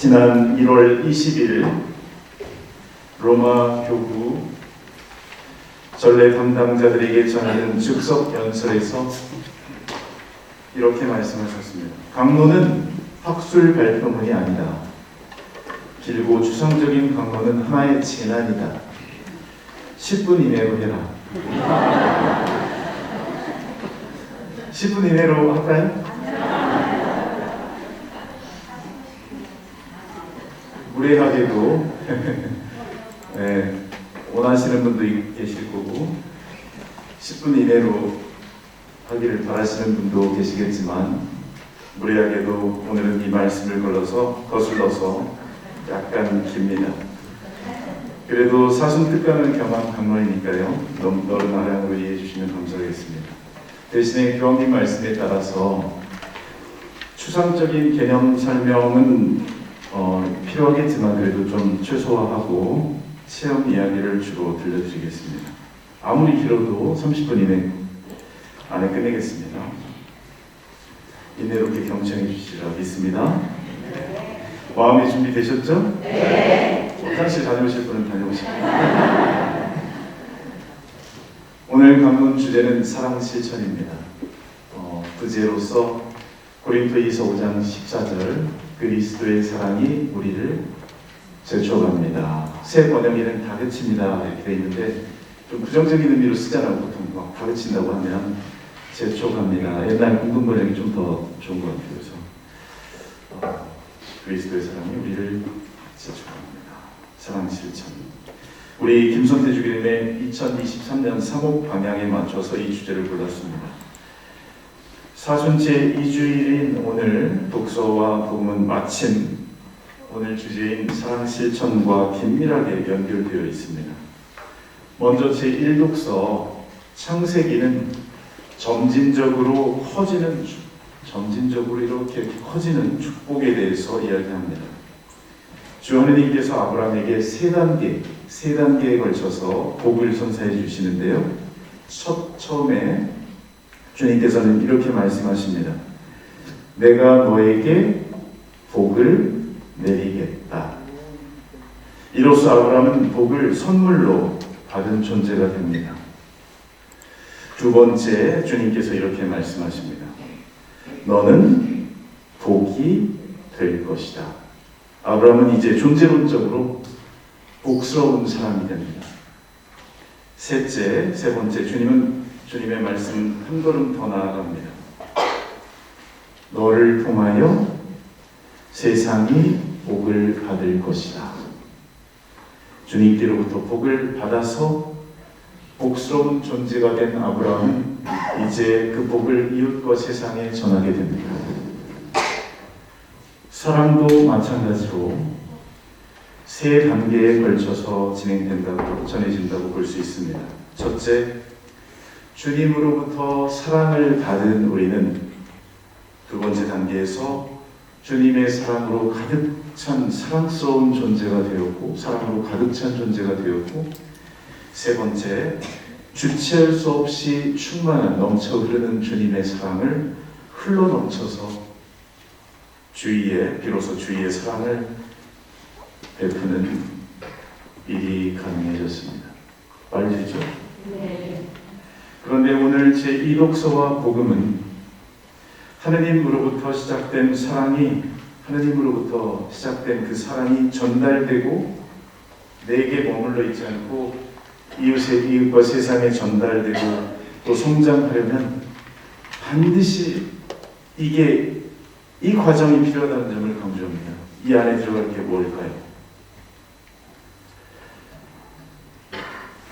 지난 1월 20일 로마 교구 전례 담당자들에게 전하는 즉석 연설에서 이렇게 말씀하셨습니다. 강론은 학술 발표문이 아니다. 길고 추상적인 강론은 하나의 재난이다. 10분 이내로 해라. 10분 이내로 할까요? 무례하게도 네, 원하시는 분도 계실 거고 10분 이내로 하기를 바라시는 분도 계시겠지만 무례하게도 오늘은 이 말씀을 거슬러서 약간 깁니다. 그래도 사순특강을 겸한 강론이니까요. 넓은 아량으로 이해해 주시면 감사하겠습니다. 대신에 교황님 말씀에 따라서 추상적인 개념 설명은 필요하겠지만 그래도 좀 최소화하고 체험 이야기를 주로 들려드리겠습니다. 아무리 길어도 30분 이내 안에 끝내겠습니다. 이내롭게 경청해 주시리라 믿습니다. 마음의 준비 되셨죠? 네. 화장실 다녀오실 분은 다녀오시고. 오늘 강론 주제는 사랑 실천입니다. 부제로서 고린토이서 5장 14절 그리스도의 사랑이 우리를 제초합니다. 새 번역에는 다그칩니다 이렇게 되어 있는데 좀 부정적인 의미로 쓰잖아요. 보통 막 다그친다고 하면 제초합니다. 옛날 공동 번역이 좀 더 좋은 것 같아요. 그래서 그리스도의 사랑이 우리를 제초합니다. 사랑 실천. 우리 김선태 주교님의 2023년 3호 방향에 맞춰서 이 주제를 골랐습니다. 사순째 2주일인 오늘 독서와 복음은 마침 오늘 주제인 사랑 실천과 긴밀하게 연결되어 있습니다. 먼저 제1독서 창세기는 점진적으로 이렇게 커지는 축복에 대해서 이야기합니다. 주 하느님께서 아브라함에게 세 단계에 걸쳐서 복을 선사해 주시는데요. 처음에 주님께서는 이렇게 말씀하십니다. 내가 너에게 복을 내리겠다. 이로써 아브라함은 복을 선물로 받은 존재가 됩니다. 두 번째, 주님께서 이렇게 말씀하십니다. 너는 복이 될 것이다. 아브라함은 이제 존재론적으로 복스러운 사람이 됩니다. 세 번째, 주님의 말씀 한 걸음 더 나아갑니다. 너를 통하여 세상이 복을 받을 것이다. 주님께로부터 복을 받아서 복스러운 존재가 된 아브라함은 이제 그 복을 이웃과 세상에 전하게 됩니다. 사랑도 마찬가지로 세 단계에 걸쳐서 전해진다고 볼 수 있습니다. 첫째, 주님으로부터 사랑을 받은 우리는 두 번째 단계에서 주님의 사랑으로 가득 찬 사랑스러운 존재가 되었고 사랑으로 가득 찬 존재가 되었고 세 번째, 주체할 수 없이 충만한 넘쳐 흐르는 주님의 사랑을 흘러 넘쳐서 비로소 주위의 사랑을 베푸는 일이 가능해졌습니다. 말이죠? 네. 그런데 오늘 제2독서와 복음은 하느님으로부터 시작된 그 사랑이 전달되고 내게 머물러 있지 않고 이웃과 세상에 전달되고 또 성장하려면 반드시 이 과정이 필요하다는 점을 강조합니다. 이 안에 들어갈 게 뭘까요?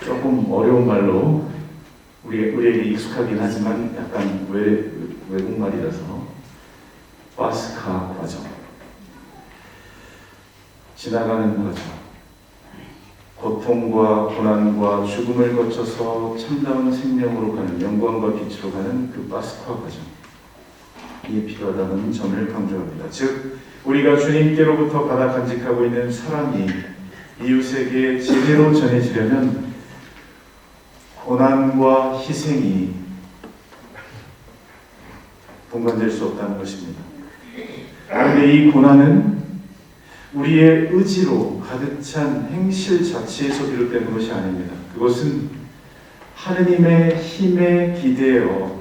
조금 어려운 말로 우리에게 익숙하긴 하지만 약간 외국말이라서 파스카 과정, 지나가는 과정, 고통과 고난과 죽음을 거쳐서 참다운 생명으로 가는 영광과 빛으로 가는 그 파스카 과정, 이게 필요하다는 점을 강조합니다. 즉 우리가 주님께로부터 받아 간직하고 있는 사랑이 이웃에게 제대로 전해지려면 고난과 희생이 분간될 수 없다는 것입니다. 그런데 이 고난은 우리의 의지로 가득 찬 행실 자체에서 비롯되는 것이 아닙니다. 그것은 하느님의 힘에 기대어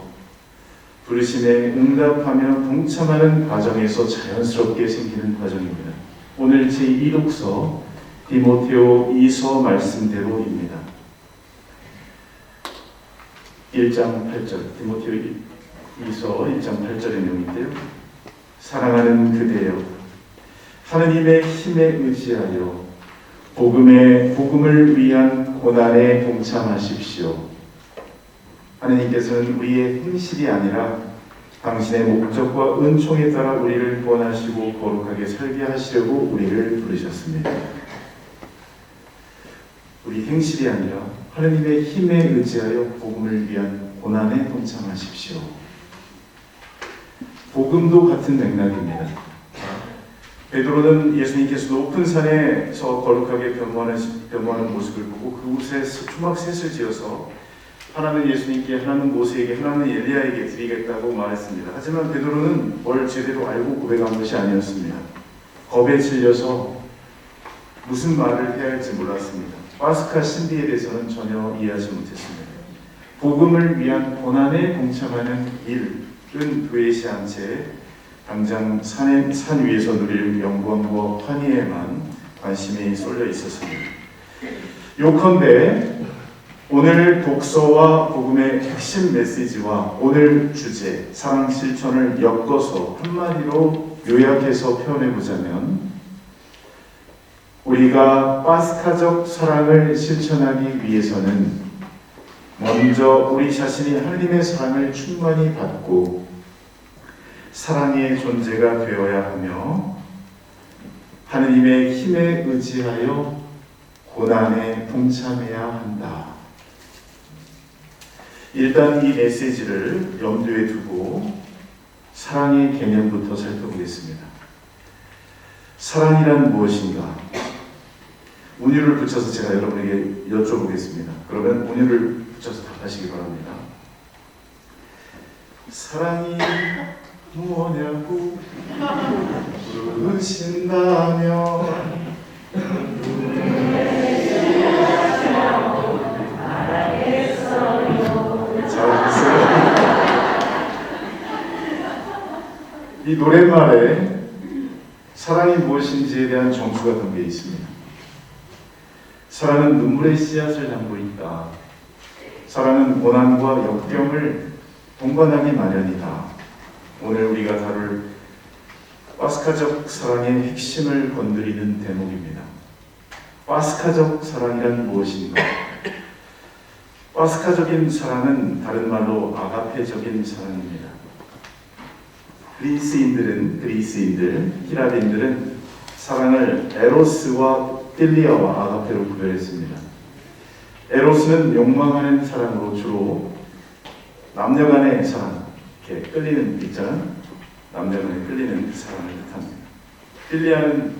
부르심에 응답하며 동참하는 과정에서 자연스럽게 생기는 과정입니다. 오늘 제2독서 디모데오 2서 말씀대로입니다. 1장 8절, 디모데오 2서 1장 8절의 내용인데요. 사랑하는 그대여, 하느님의 힘에 의지하여 복음을 위한 고난에 동참하십시오. 하느님께서는 우리의 행실이 아니라 당신의 목적과 은총에 따라 우리를 구원하시고 거룩하게 살게 하시려고 우리를 부르셨습니다. 우리 행실이 아니라 하느님의 힘에 의지하여 복음을 위한 고난에 동참하십시오. 복음도 같은 맥락입니다. 베드로는 예수님께서 높은 산에서 거룩하게 변모하는 모습을 보고 그곳에 초막셋을 지어서 하나는 예수님께, 하나는 모세에게, 하나는 엘리야에게 드리겠다고 말했습니다. 하지만 베드로는 뭘 제대로 알고 고백한 것이 아니었습니다. 겁에 질려서 무슨 말을 해야 할지 몰랐습니다. 파스카 신비에 대해서는 전혀 이해하지 못했습니다. 복음을 위한 고난에 동참하는 일은 도외시한 채 당장 산 위에서 누릴 영광과 환희에만 관심이 쏠려 있었습니다. 요컨대 오늘 독서와 복음의 핵심 메시지와 오늘 주제, 사랑 실천을 엮어서 한마디로 요약해서 표현해보자면 우리가 파스카적 사랑을 실천하기 위해서는 먼저 우리 자신이 하느님의 사랑을 충만히 받고 사랑의 존재가 되어야 하며 하느님의 힘에 의지하여 고난에 동참해야 한다. 일단 이 메시지를 염두에 두고 사랑의 개념부터 살펴보겠습니다. 사랑이란 무엇인가? 운율을 붙여서 제가 여러분에게 여쭤보겠습니다. 그러면 운율을 붙여서 답하시기 바랍니다. 사랑이 뭐냐고 물으신다면 이 노랫말에 사랑이 무엇인지에 대한 정수가 담겨 있습니다. 사랑은 눈물의 씨앗을 담고 있다. 사랑은 고난과 역경을 동반하기 마련이다. 오늘 우리가 다룰 파스카적 사랑의 핵심을 건드리는 대목입니다. 파스카적 사랑이란 무엇인가? 파스카적인 사랑은 다른 말로 아가페적인 사랑입니다. 그리스인들, 히라빈들은 사랑을 에로스와 필리아와 아가페로 구별했습니다. 에로스는 욕망하는 사랑으로 주로 남녀 간의 사랑, 이렇게 끌리는 있잖아요. 남녀 간에 끌리는 사랑을 뜻합니다. 필리아는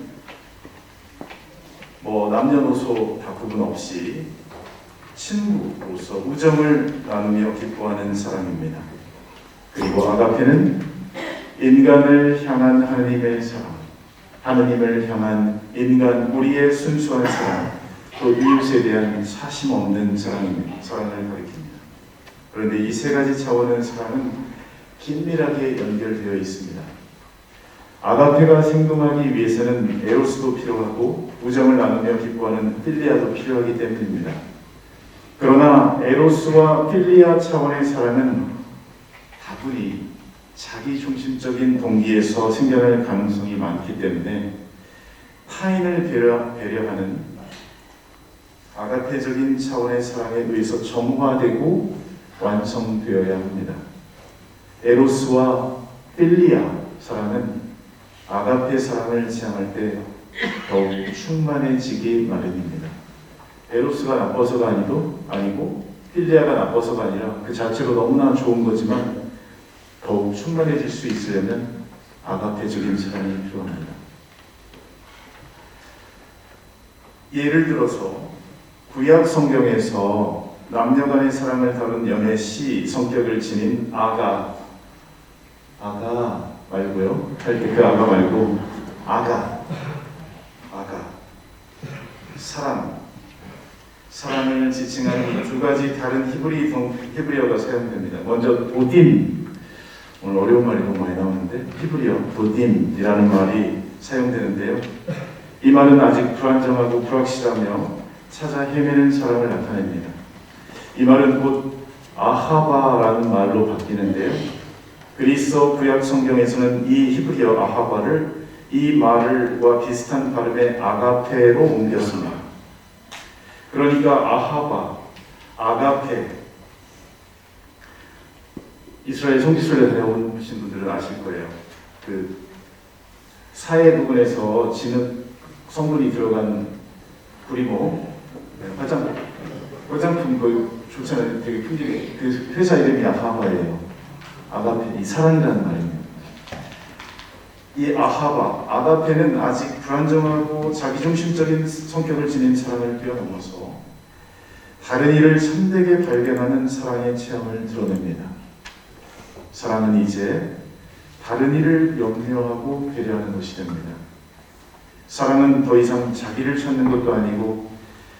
남녀노소 다 구분 없이 친구로서 우정을 나누며 기뻐하는 사랑입니다. 그리고 아가페는 인간을 향한 하느님의 사랑, 하느님을 향한 인간 우리의 순수한 사랑, 또 이웃에 대한 사심 없는 사랑을 가리킵니다. 그런데 이 세 가지 차원의 사랑은 긴밀하게 연결되어 있습니다. 아가페가 생동하기 위해서는 에로스도 필요하고 우정을 나누며 기뻐하는 필리아도 필요하기 때문입니다. 그러나 에로스와 필리아 차원의 사랑은 다분히 자기 중심적인 동기에서 생겨날 가능성이 많기 때문에 타인을 배려하는 아가페적인 차원의 사랑에 의해서 정화되고 완성되어야 합니다. 에로스와 필리아 사랑은 아가페 사랑을 지향할 때 더욱 충만해지기 마련입니다. 에로스가 나빠서가 아니고 필리아가 나빠서가 아니라 그 자체로 너무나 좋은 거지만 더욱 충만해질 수 있으려면 아가페적인 사랑이 필요합니다. 예를 들어서 구약 성경에서 남녀 간의 사랑을 다룬 연애 시 성격을 지닌 아가 말고요. 할 때 그 아가 말고 아가 사랑을 지칭하는 두 가지 다른 히브리어가 사용됩니다. 먼저 도딤, 오늘 어려운 말이 너무 많이 나오는데 히브리어 도딤이라는 말이 사용되는데요. 이 말은 아직 불안정하고 불확실하며 찾아 헤매는 사람을 나타냅니다. 이 말은 곧 아하바라는 말로 바뀌는데요. 그리스어 구약 성경에서는 이 히브리어 아하바를 이 말과 비슷한 발음의 아가페로 옮겼습니다. 그러니까 아하바, 아가페, 이스라엘 성지순례 다녀오신 분들은 아실 거예요. 그 사회 부분에서 진흙 성분이 들어간 구리모, 화장품 그 좋잖아요. 되게 풍기게. 그 회사 이름이 아하바예요. 아가페, 이 사랑이라는 말입니다. 이 아하바, 아가페는 아직 불안정하고 자기중심적인 성격을 지닌 사랑을 뛰어넘어서 다른 이를 참되게 발견하는 사랑의 체험을 드러냅니다. 사랑은 이제 다른 이를 염려하고 배려하는 것이 됩니다. 사랑은 더 이상 자기를 찾는 것도 아니고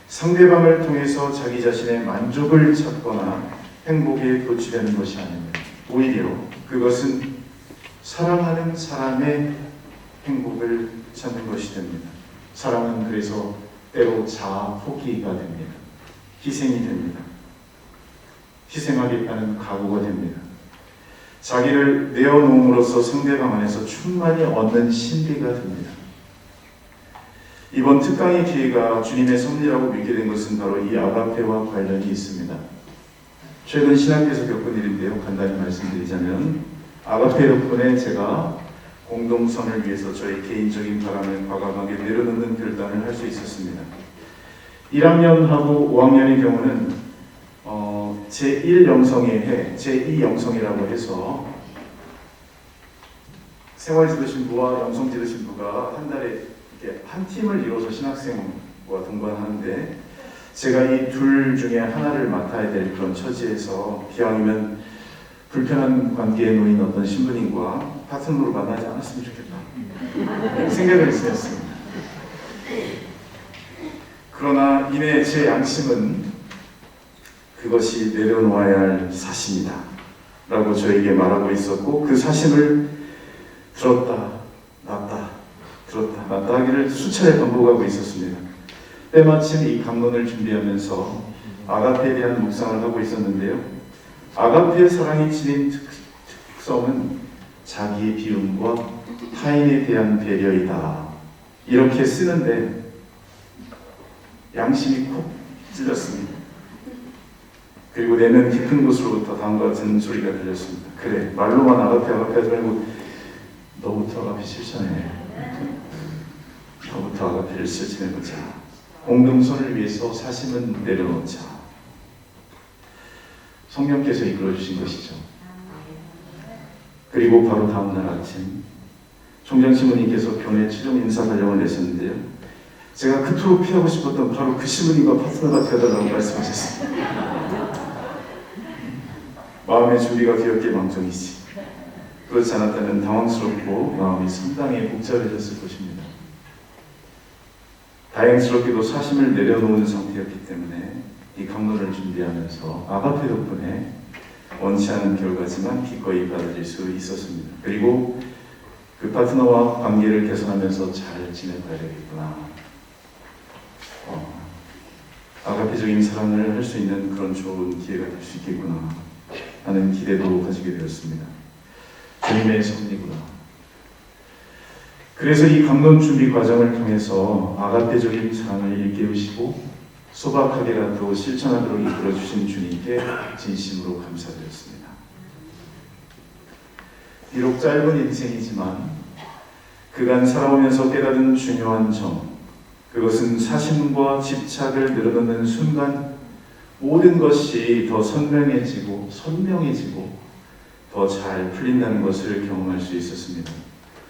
상대방을 통해서 자기 자신의 만족을 찾거나 행복에 도취되는 것이 아닙니다. 오히려 그것은 사랑하는 사람의 행복을 찾는 것이 됩니다. 사랑은 그래서 때로 자아 포기가 됩니다. 희생이 됩니다. 희생하겠다는 각오가 됩니다. 자기를 내어놓음으로써 상대방 안에서 충만히 얻는 신비가 됩니다. 이번 특강의 기회가 주님의 섭리라고 믿게 된 것은 바로 이 아가페와 관련이 있습니다. 최근 신학교에서 겪은 일인데요. 간단히 말씀드리자면 아가페 덕분에 제가 공동선을 위해서 저의 개인적인 바람을 과감하게 내려놓는 결단을 할 수 있었습니다. 1학년하고 5학년의 경우는 제1영성의 해, 제2영성이라고 해서 생활지도신부와 영성지도신부가 한 달에 이렇게 한 팀을 이뤄서 신학생과 동반하는데 제가 이 둘 중에 하나를 맡아야 될 그런 처지에서 기왕이면 불편한 관계에 놓인 어떤 신부님과 파트너로 만나지 않았으면 좋겠다 생각을 했습니다. 그러나 이내 제 양심은 그것이 내려놓아야 할 사심이다 라고 저에게 말하고 있었고, 그 사심을 들었다 놨다 들었다 놨다 하기를 수차례 반복하고 있었습니다. 때마침 이 강론을 준비하면서 아가페에 대한 묵상을 하고 있었는데요. 아가페의 사랑이 지닌 특성은 자기의 비움과 타인에 대한 배려이다, 이렇게 쓰는데 양심이 콕 찔렸습니다. 그리고 내면 깊은 곳으로부터 다음과 같은 소리가 들렸습니다. 그래, 말로만 아가페 하지 말고 너부터 아가페 실천해. 너부터 아가페를 실천해보자. 공동선을 위해서 사심은 내려놓자. 성령께서 이끌어주신 것이죠. 그리고 바로 다음날 아침 총장 신부님께서 교내 최종 인사 발령을 내셨는데요. 제가 그토록 피하고 싶었던 바로 그 신부님과 파트너가 되어달라고 말씀하셨습니다. 마음의 준비가 되었기에 망정이지. 그렇지 않았다면 당황스럽고 마음이 상당히 복잡해졌을 것입니다. 다행스럽게도 사심을 내려놓은 상태였기 때문에 이 강론을 준비하면서 아가페 덕분에 원치 않은 결과지만 기꺼이 받아들일 수 있었습니다. 그리고 그 파트너와 관계를 개선하면서 잘 지내봐야 되겠구나. 아가페적인 사랑을 할 수 있는 그런 좋은 기회가 될 수 있겠구나 하는 기대도 가지게 되었습니다. 주님의 섭리구나. 그래서 이 강론 준비 과정을 통해서 아가페적인 사랑을 일깨우시고 소박하게라도 실천하도록 이끌어주신 주님께 진심으로 감사드렸습니다. 비록 짧은 인생이지만 그간 살아오면서 깨달은 중요한 점, 그것은 사심과 집착을 늘어놓는 순간 모든 것이 더 선명해지고 더 잘 풀린다는 것을 경험할 수 있었습니다.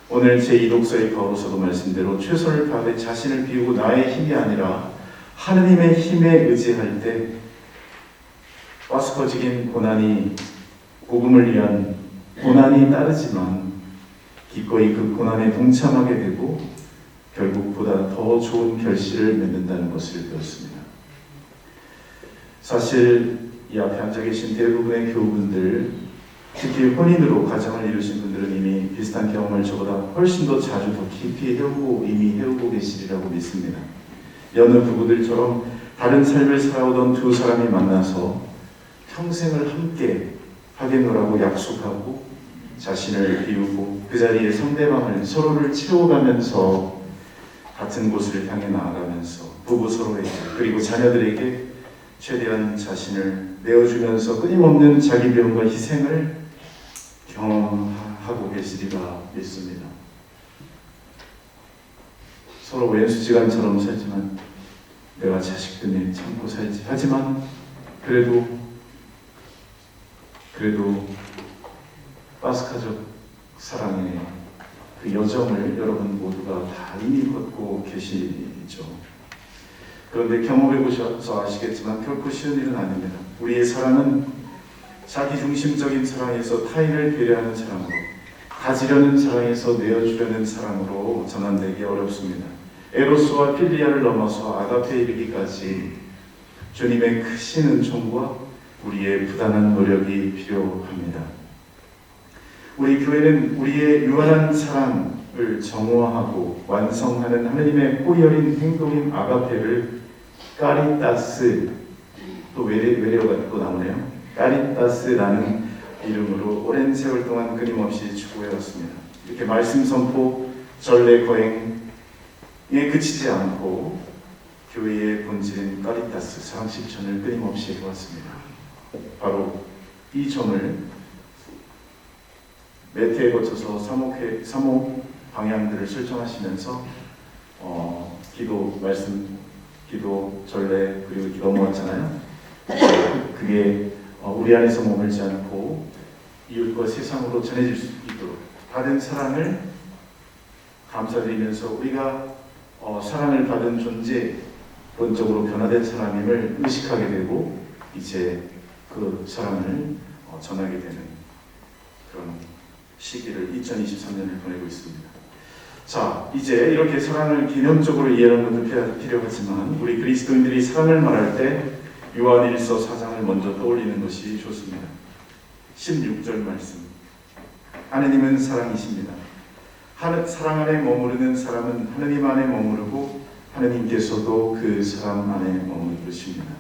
오늘 제2 독서의 바오로서도 말씀대로 최선을 다해 자신을 비우고 나의 힘이 아니라 하느님의 힘에 의지할 때 와스퍼지긴 고난이 복음을 위한 고난이 따르지만 기꺼이 그 고난에 동참하게 되고 결국 보다 더 좋은 결실을 맺는다는 것을 배웠습니다. 사실 이 앞에 앉아 계신 대부분의 교우분들, 특히 혼인으로 가정을 이루신 분들은 이미 비슷한 경험을 저보다 훨씬 더 자주 더 깊이 이미 해오고 계시리라고 믿습니다. 여느 부부들처럼 다른 삶을 살아오던 두 사람이 만나서 평생을 함께 하겠노라고 약속하고 자신을 비우고 그 자리에 상대방을 서로를 채워가면서 같은 곳을 향해 나아가면서 부부 서로에게 그리고 자녀들에게 최대한 자신을 내어주면서 끊임없는 자기 비움과 희생을 경험하고 계시리라 믿습니다. 서로 왼수지간처럼 살지만 내가 자식 때문에 참고 살지 하지만 그래도 파스카적 사랑의 그 여정을 여러분 모두가 다 이미 걷고 계시죠. 그런데 경험해 보셔서 아시겠지만 결코 쉬운 일은 아닙니다. 우리의 사랑은 자기중심적인 사랑에서 타인을 배려하는 사랑으로, 가지려는 사랑에서 내어주려는 사랑으로 전환되기 어렵습니다. 에로스와 필리아를 넘어서 아가페에 이르기까지 주님의 크신 은총과 우리의 부단한 노력이 필요합니다. 우리 교회는 우리의 유한한 사랑을 정화하고 완성하는 하느님의 뿌리 어린 행동인 아가페를 까리타스, 또 외래어가 또 나오네요. 까리타스라는 이름으로 오랜 세월 동안 끊임없이 추구해왔습니다. 이렇게 말씀 선포, 전례 거행에 그치지 않고 교회의 본질인 까리타스, 사랑 실천을 끊임없이 해왔습니다. 바로 이 점을 몇 회에 거쳐서 3호 방향들을 설정하시면서 기도, 말씀, 기도, 전례 그리고 이렇게 넘어왔잖아요. 그게 우리 안에서 머물지 않고 이웃과 세상으로 전해질 수 있도록 받은 사랑을 감사드리면서 우리가 사랑을 받은 존재, 본적으로 변화된 사람임을 의식하게 되고 이제 그 사랑을 전하게 되는 그런 시기를 2023년을 보내고 있습니다. 자, 이제 이렇게 사랑을 개념적으로 이해하는 것도 필요하지만 우리 그리스도인들이 사랑을 말할 때 요한일서 4장을 먼저 떠올리는 것이 좋습니다. 16절 말씀. 하느님은 사랑이십니다. 사랑 안에 머무르는 사람은 하느님 안에 머무르고 하느님께서도 그 사람 안에 머무르십니다.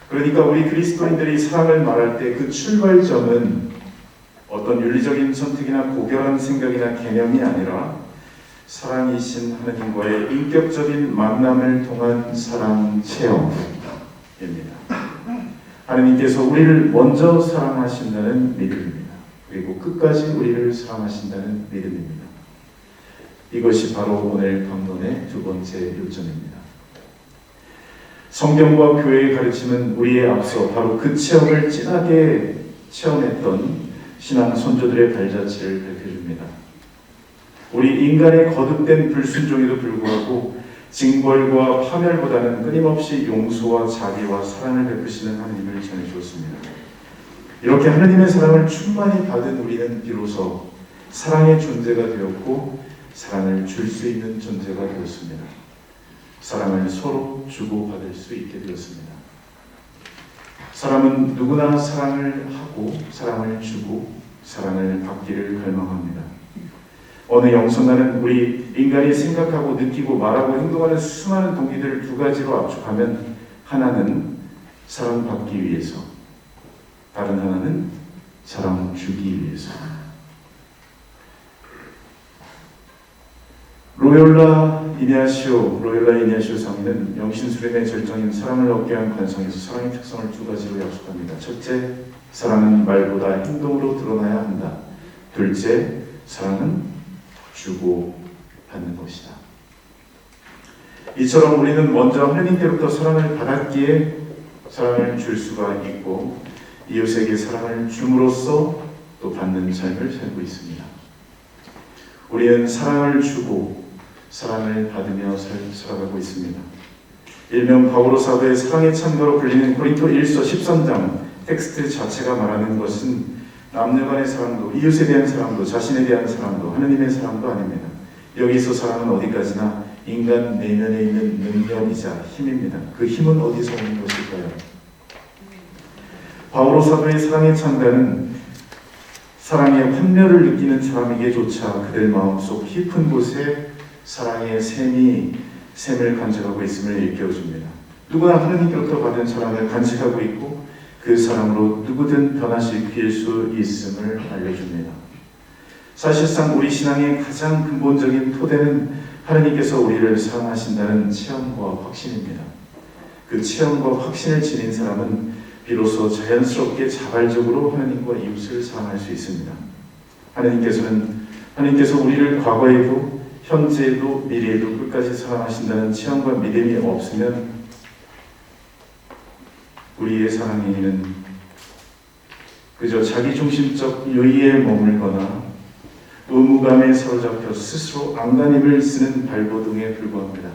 그러니까 우리 그리스도인들이 사랑을 말할 때 그 출발점은 어떤 윤리적인 선택이나 고결한 생각이나 개념이 아니라 사랑이신 하느님과의 인격적인 만남을 통한 사랑 체험입니다. 하느님께서 우리를 먼저 사랑하신다는 믿음입니다. 그리고 끝까지 우리를 사랑하신다는 믿음입니다. 이것이 바로 오늘 강론의 두 번째 요점입니다. 성경과 교회의 가르침은 우리에 앞서 바로 그 체험을 진하게 체험했던 신앙 선조들의 발자취를 밝혀줍니다. 우리 인간의 거듭된 불순종에도 불구하고 징벌과 파멸보다는 끊임없이 용서와 자비와 사랑을 베푸시는 하느님을 전해주었습니다. 이렇게 하느님의 사랑을 충만히 받은 우리는 비로소 사랑의 존재가 되었고 사랑을 줄 수 있는 존재가 되었습니다. 사랑을 서로 주고받을 수 있게 되었습니다. 사람은 누구나 사랑을 하고 사랑을 주고 사랑을 받기를 갈망합니다. 어느 영성가는 우리 인간이 생각하고 느끼고 말하고 행동하는 수많은 동기들을 두 가지로 압축하면 하나는 사랑받기 위해서, 다른 하나는 사랑 주기 위해서. 로열라 이냐시오 상인은 영신수련의 절정인 사랑을 얻게 한 관성에서 사랑의 특성을 두 가지로 약속합니다. 첫째, 사랑은 말보다 행동으로 드러나야 한다. 둘째, 사랑은 주고 받는 것이다. 이처럼 우리는 먼저 하느님께로부터 사랑을 받았기에 사랑을 줄 수가 있고 이웃에게 사랑을 줌으로써 또 받는 삶을 살고 있습니다. 우리는 사랑을 주고 사랑을 받으며 살아가고 있습니다. 일명 바오로 사도의 사랑의 참가로 불리는 고린도 1서 13장 텍스트 자체가 말하는 것은 남녀 간의 사랑도, 이웃에 대한 사랑도, 자신에 대한 사랑도, 하느님의 사랑도 아닙니다. 여기서 사랑은 어디까지나 인간 내면에 있는 능력이자 힘입니다. 그 힘은 어디서 오는 것일까요? 바오로 사도의 사랑의 창가는 사랑의 환멸을 느끼는 사람에게조차 그들 마음속 깊은 곳에 사랑의 샘을 간직하고 있음을 일깨워줍니다. 누구나 하느님께로부터 받은 사랑을 간직하고 있고 그 사랑으로 누구든 변화시킬 수 있음을 알려줍니다. 사실상 우리 신앙의 가장 근본적인 토대는 하느님께서 우리를 사랑하신다는 체험과 확신입니다. 그 체험과 확신을 지닌 사람은 비로소 자연스럽게 자발적으로 하느님과 이웃을 사랑할 수 있습니다. 하느님께서 우리를 과거에도 현재에도 미래에도 끝까지 사랑하신다는 체험과 믿음이 없으면 우리의 사랑에는 그저 자기중심적 유의에 머물거나 의무감에 사로잡혀 스스로 안간힘을 쓰는 발버둥에 불과합니다.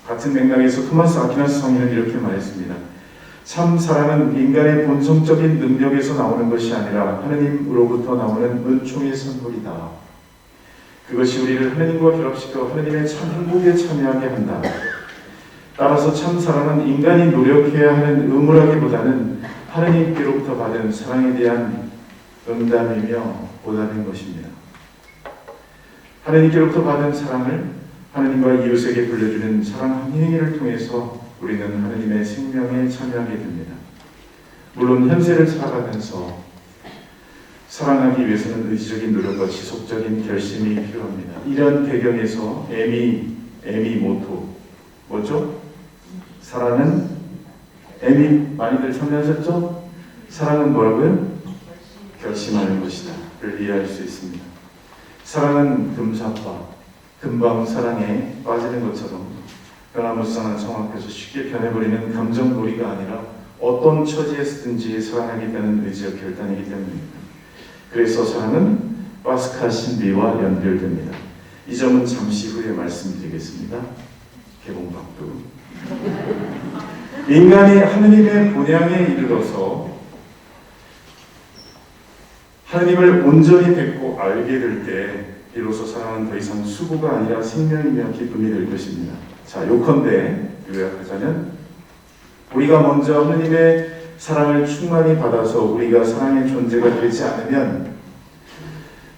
같은 맥락에서 토마스 아퀴나스 성인은 이렇게 말했습니다. 참 사랑은 인간의 본성적인 능력에서 나오는 것이 아니라 하느님으로부터 나오는 은총의 선물이다. 그것이 우리를 하느님과 결합시켜 하느님의 참 행복에 참여하게 한다. 따라서 참 사랑은 인간이 노력해야 하는 의무라기보다는 하느님께로부터 받은 사랑에 대한 응답이며 보답인 것입니다. 하느님께로부터 받은 사랑을 하느님과 이웃에게 불려주는 사랑 행위를 통해서 우리는 하느님의 생명에 참여하게 됩니다. 물론 현세를 살아가면서 사랑하기 위해서는 의지적인 노력과 지속적인 결심이 필요합니다. 이런 배경에서 에미 모토 뭐죠? 사랑은 에미 많이들 참여하셨죠? 사랑은 뭐라고요? 결심하는 것이다 를 이해할 수 있습니다. 사랑은 금사빠, 금방 사랑에 빠지는 것처럼 변화무쌍한 상황 앞에서 쉽게 변해버리는 감정놀이가 아니라 어떤 처지에서든지 사랑하겠다는 의지와 결단이기 때문입니다. 그래서 사랑은 파스카 신비와 연결됩니다. 이 점은 잠시 후에 말씀드리겠습니다. 개봉박두. 인간이 하느님의 본향에 이르러서 하느님을 온전히 뵙고 알게 될 때 비로소 사랑은 더 이상 수고가 아니라 생명이며 기쁨이 될 것입니다. 자, 요컨대 요약하자면 우리가 먼저 하느님의 사랑을 충만히 받아서 우리가 사랑의 존재가 되지 않으면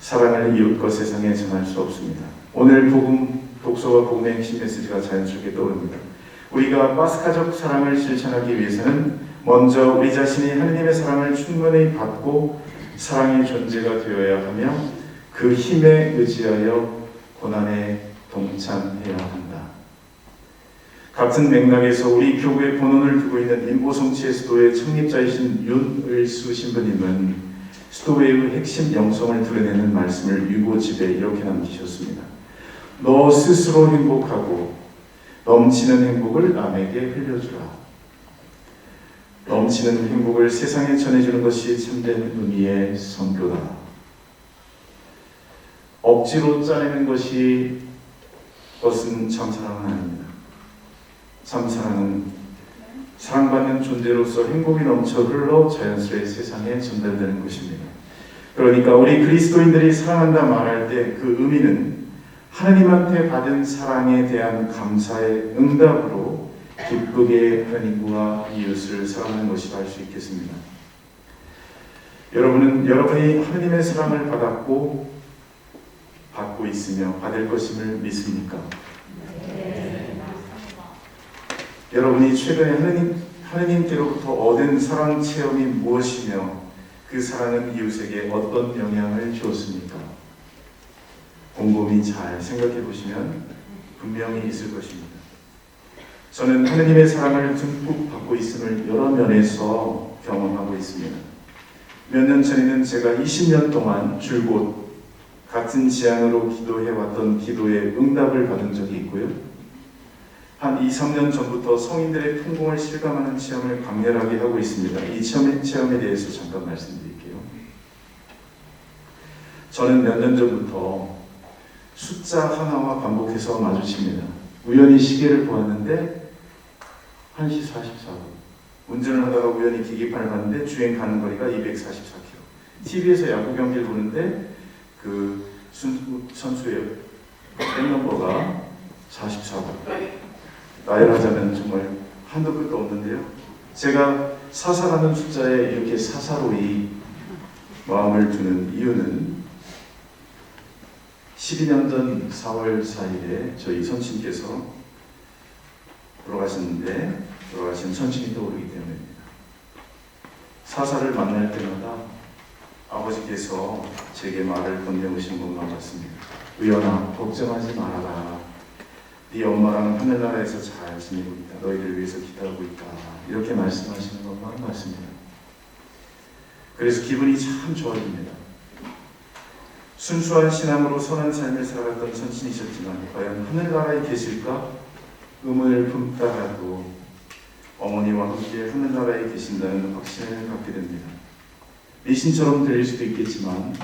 사랑을 이웃과 세상에 전할 수 없습니다. 오늘 복음 독서와 복음의 핵심 메시지가 자연스럽게 떠오릅니다. 우리가 파스카적 사랑을 실천하기 위해서는 먼저 우리 자신이 하느님의 사랑을 충분히 받고 사랑의 존재가 되어야 하며 그 힘에 의지하여 고난에 동참해야 한다. 같은 맥락에서 우리 교구의 본원을 두고 있는 인보성취의 수도의 창립자이신 윤을수 신부님은 수도회의 핵심 영성을 드러내는 말씀을 유고집에 이렇게 남기셨습니다. 너 스스로 행복하고 넘치는 행복을 남에게 흘려주라. 넘치는 행복을 세상에 전해주는 것이 참된 의미의 선교다. 억지로 짜내는 것은 참사랑은 아닙니다. 참사랑은 사랑받는 존재로서 행복이 넘쳐 흘러 자연스레 세상에 전달되는 것입니다. 그러니까 우리 그리스도인들이 사랑한다 말할 때 그 의미는 하나님한테 받은 사랑에 대한 감사의 응답으로 기쁘게 하나님과 이웃을 사랑하는 것이라 할 수 있겠습니다. 여러분이 하나님의 사랑을 받고 있으며 받을 것임을 믿습니까? 네. 여러분이 최근에 하나님께로부터 얻은 사랑 체험이 무엇이며 그 사랑은 이웃에게 어떤 영향을 주었습니까? 곰곰이 잘 생각해 보시면 분명히 있을 것입니다. 저는 하느님의 사랑을 듬뿍 받고 있음을 여러 면에서 경험하고 있습니다. 몇 년 전에는 제가 20년 동안 줄곧 같은 지향으로 기도해왔던 기도에 응답을 받은 적이 있고요. 한 2, 3년 전부터 성인들의 통공을 실감하는 체험을 강렬하게 하고 있습니다. 이 체험에 대해서 잠깐 말씀드릴게요. 저는 몇 년 전부터 숫자 하나와 반복해서 마주칩니다. 우연히 시계를 보았는데 1시 44분. 운전을 하다가 우연히 계기판을 봤는데 주행 가는 거리가 244km. TV에서 야구 경기를 보는데 그 선수의 백넘버가 44번. 나열하자면 정말 한도 끝도 없는데요. 제가 사사라는 숫자에 이렇게 사사로이 마음을 두는 이유는 12년 전 4월 4일에 저희 선친께서 돌아가신 선친이 떠오르기 때문입니다. 사사를 만날 때마다 아버지께서 제게 말을 건네오신 것만 같습니다. 의연아, 걱정하지 말아라. 네 엄마랑 하늘나라에서 잘 지내고 있다. 너희를 위해서 기도하고 있다. 이렇게 말씀하시는 것만 같습니다. 그래서 기분이 참 좋아집니다. 순수한 신앙으로 선한 삶을 살아갔던 선친이셨지만 과연 하늘나라에 계실까? 의문을 품다가도 어머니와 함께 하늘나라에 계신다는 확신을 갖게 됩니다. 미신처럼 들릴 수도 있겠지만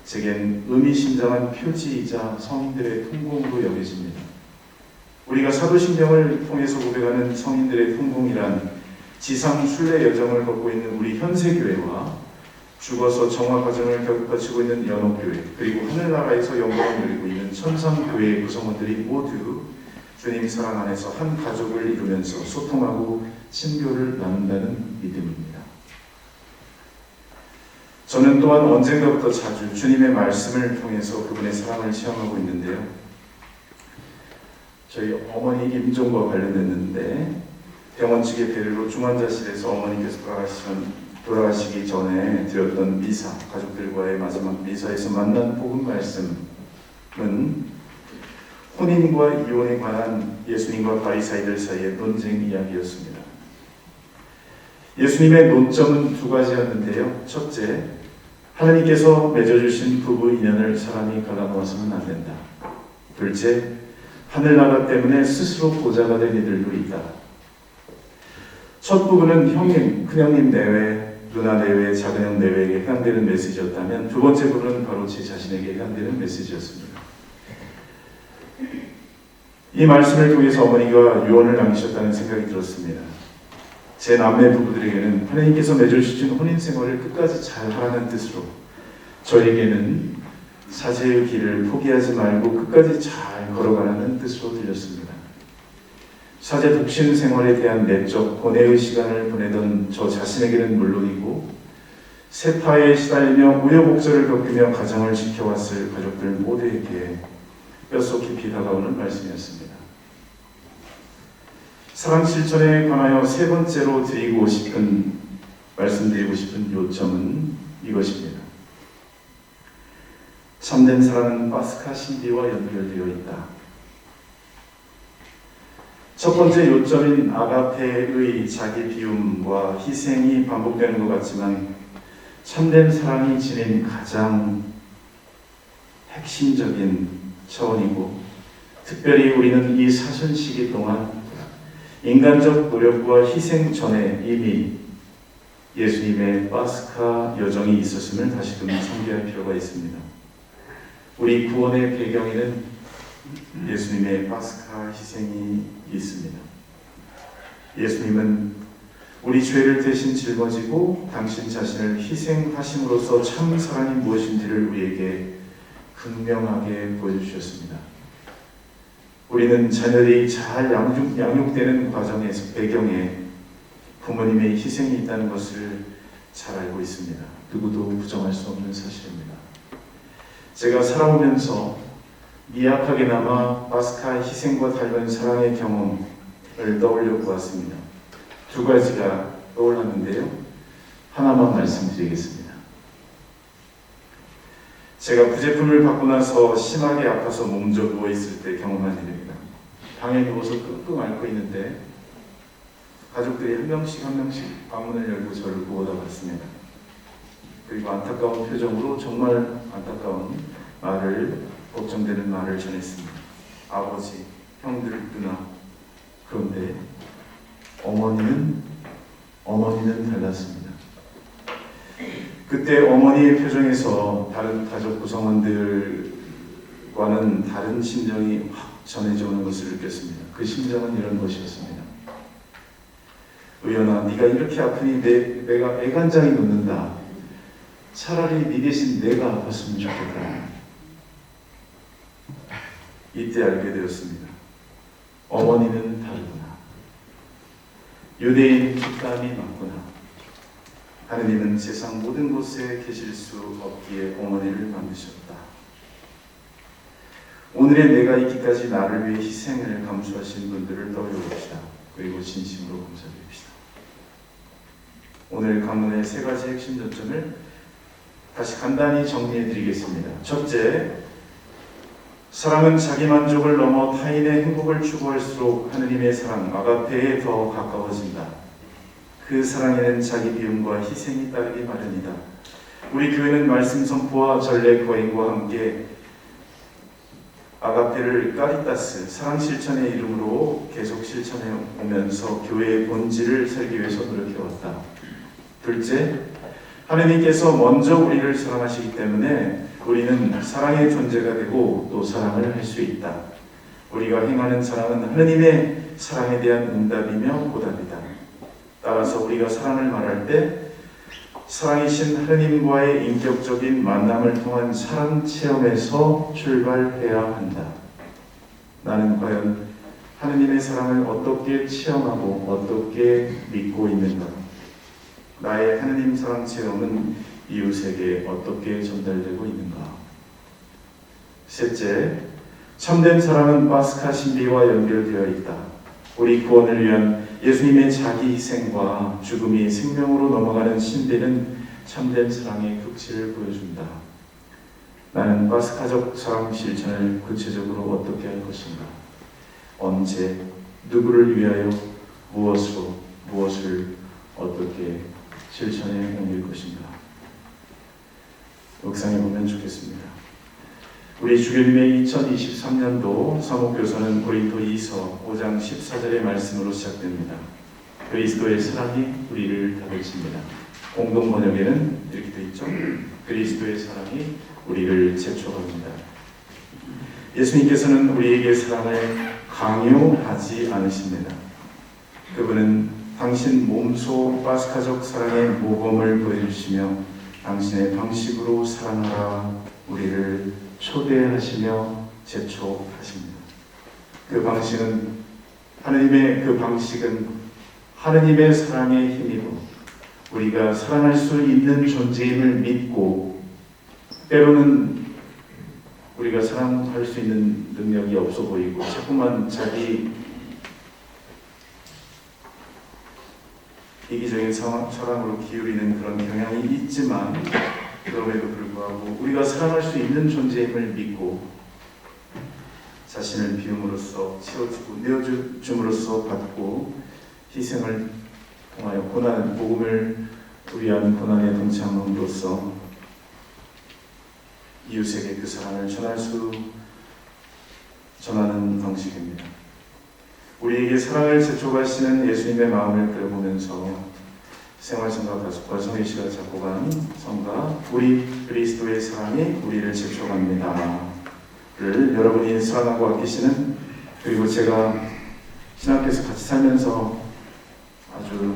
제겐 의미심장한 표지이자 성인들의 통공으로 여겨집니다. 우리가 사도신경을 통해서 고백하는 성인들의 통공이란 지상 순례 여정을 걷고 있는 우리 현세교회와 죽어서 정화 과정을 거치고 있는 연옥교회, 그리고 하늘나라에서 영광을 누리고 있는 천상교회의 구성원들이 모두 주님 사랑 안에서 한 가족을 이루면서 소통하고 친교를 나눈다는 믿음입니다. 저는 또한 언젠가부터 자주 주님의 말씀을 통해서 그분의 사랑을 체험하고 있는데요. 저희 어머니 임종과 관련됐는데 병원 측의 배려로 중환자실에서 어머니께서 돌아가시기 전에 드렸던 미사, 가족들과의 마지막 미사에서 만난 복음 말씀은 혼인과 이혼에 관한 예수님과 바리사이들 사이의 논쟁 이야기였습니다. 예수님의 논점은 두 가지였는데요. 첫째, 하나님께서 맺어주신 부부 인연을 사람이 갈라놓아서는 안 된다. 둘째, 하늘나라 때문에 스스로 보좌가 된 이들도 있다. 첫 부분은 형님, 큰형님 내외, 누나 내외, 작은형 내외에게 해당되는 메시지였다면 두 번째 부분은 바로 제 자신에게 해당되는 메시지였습니다. 이 말씀을 통해서 어머니가 유언을 남기셨다는 생각이 들었습니다. 제 남매 부부들에게는 하나님께서 맺어주신 혼인 생활을 끝까지 잘 하라는 뜻으로, 저에게는 사제의 길을 포기하지 말고 끝까지 잘 걸어가라는 뜻으로 들렸습니다. 사제 독신 생활에 대한 내적 고뇌의 시간을 보내던 저 자신에게는 물론이고 세파에 시달리며 우여곡절을 겪으며 가정을 지켜왔을 가족들 모두에게 뼛속 깊이 다가오는 말씀이었습니다. 사랑 실천에 관하여 세 번째로 말씀드리고 싶은 요점은 이것입니다. 참된 사랑은 파스카 신비와 연결되어 있다. 첫 번째 요점인 아가페의 자기 비움과 희생이 반복되는 것 같지만 참된 사랑이 지닌 가장 핵심적인 차원이고, 특별히 우리는 이 사선 시기 동안 인간적 노력과 희생 전에 이미 예수님의 파스카 여정이 있었음을 다시금 상기할 필요가 있습니다. 우리 구원의 배경에는 예수님의 파스카 희생이 있습니다. 예수님은 우리 죄를 대신 짊어지고 당신 자신을 희생하심으로써 참 사랑이 무엇인지를 우리에게 극명하게 보여주셨습니다. 우리는 자녀들이 잘 양육되는 과정에서 배경에 부모님의 희생이 있다는 것을 잘 알고 있습니다. 누구도 부정할 수 없는 사실입니다. 제가 살아오면서 미약하게나마 파스카 희생과 닮은 사랑의 경험을 떠올려 보았습니다. 두 가지가 떠올랐는데요. 하나만 말씀드리겠습니다. 제가 부제품을 받고 나서 심하게 아파서 몸져 누워있을 때 경험한 일입니다. 방에 누워서 끙끙 앓고 있는데 가족들이 한 명씩 방문을 열고 저를 보고다 봤습니다. 그리고 안타까운 표정으로 정말 안타까운 말을, 걱정되는 말을 전했습니다. 아버지, 형들, 누나. 그런데 어머니는 달랐습니다. 그때 어머니의 표정에서 다른 가족 구성원들과는 다른 심정이 확 전해져 오는 것을 느꼈습니다. 그 심정은 이런 것이었습니다. 의연아, 네가 이렇게 아프니 내가 애간장이 녹는다. 차라리 네 대신 내가 아팠으면 좋겠다. 이때 알게 되었습니다. 어머니는 다르구나. 유대인 뒷담이 맞구나. 하느님은 세상 모든 곳에 계실 수 없기에 어머니를 만드셨다. 오늘의 내가 있기까지 나를 위해 희생을 감수하신 분들을 떠올려봅시다. 그리고 진심으로 감사드립시다. 오늘 강론의 세 가지 핵심 전점을 다시 간단히 정리해 드리겠습니다. 첫째, 사랑은 자기 만족을 넘어 타인의 행복을 추구할수록 하느님의 사랑, 아가페에 더 가까워진다. 그 사랑에는 자기 비움과 희생이 따르기 마련이다. 우리 교회는 말씀 선포와 전례 거행과 함께 아가페를 까리타스, 사랑 실천의 이름으로 계속 실천해 오면서 교회의 본질을 살기 위해서 노력해왔다. 둘째, 하느님께서 먼저 우리를 사랑하시기 때문에 우리는 사랑의 존재가 되고 또 사랑을 할 수 있다. 우리가 행하는 사랑은 하느님의 사랑에 대한 응답이며 보답이다. 따라서 우리가 사랑을 말할 때 사랑이신 하느님과의 인격적인 만남을 통한 사랑 체험에서 출발해야 한다. 나는 과연 하느님의 사랑을 어떻게 체험하고 어떻게 믿고 있는가? 나의 하느님 사랑 체험은 이웃에게 어떻게 전달되고 있는가? 셋째, 참된 사랑은 파스카 신비와 연결되어 있다. 우리 구원을 위한 예수님의 자기 희생과 죽음이 생명으로 넘어가는 신비는 참된 사랑의 극치를 보여준다. 나는 파스카적 사랑 실천을 구체적으로 어떻게 할 것인가? 언제, 누구를 위하여, 무엇으로, 무엇을 어떻게 실천에 옮길 것인가? 묵상해 보면 좋겠습니다. 우리 주교님의 2023년도 사목교서는 고린도이서 5장 14절의 말씀으로 시작됩니다. 그리스도의 사랑이 우리를 다스립니다. 공동 번역에는 이렇게 되어 있죠. 그리스도의 사랑이 우리를 재촉합니다. 예수님께서는 우리에게 사랑을 강요하지 않으십니다. 그분은 당신 몸소 파스카적 사랑의 모범을 보여주시며 당신의 방식으로 사랑하라 우리를 초대하시며 재촉하십니다. 그 방식은 하느님의 사랑의 힘이고 우리가 사랑할 수 있는 존재임을 믿고 때로는 우리가 사랑할 수 있는 능력이 없어 보이고 자꾸만 자기 이기적인 사랑으로 기울이는 그런 경향이 있지만 그럼에도 불구하고 우리가 사랑할 수 있는 존재임을 믿고 자신을 비움으로써 채워주고 내어줌으로써 받고 희생을 통하여 복음을 위한 고난에 동참함으로써 이웃에게 그 사랑을 전하는 방식입니다. 우리에게 사랑을 재촉하시는 예수님의 마음을 끌어보면서 생활성가 가족과 성의씨가 작곡한 성가 우리 그리스도의 사랑이 우리를 재촉합니다 를 여러분이 사랑하고 아끼시는, 그리고 제가 신학교에서 같이 살면서 아주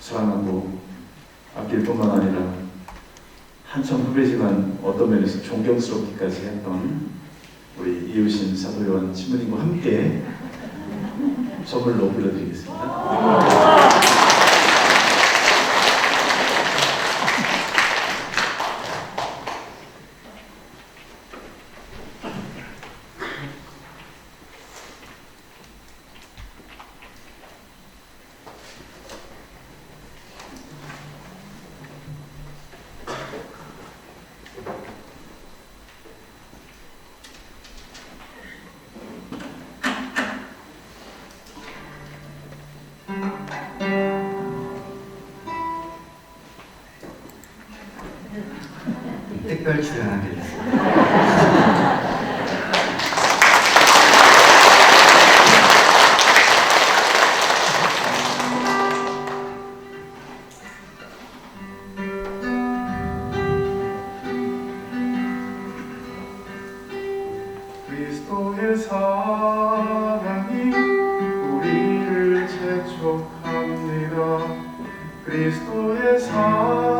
사랑하고 아낄 뿐만 아니라 한참 후배지만 어떤 면에서 존경스럽기까지 했던 우리 이웃인 사도 요한 신부님과 함께 선물로 불러드리겠습니다. 특별 출연하게 됐습니다. 그리스도의 사랑이 우리를 재촉합니다. 그리스도의 사랑이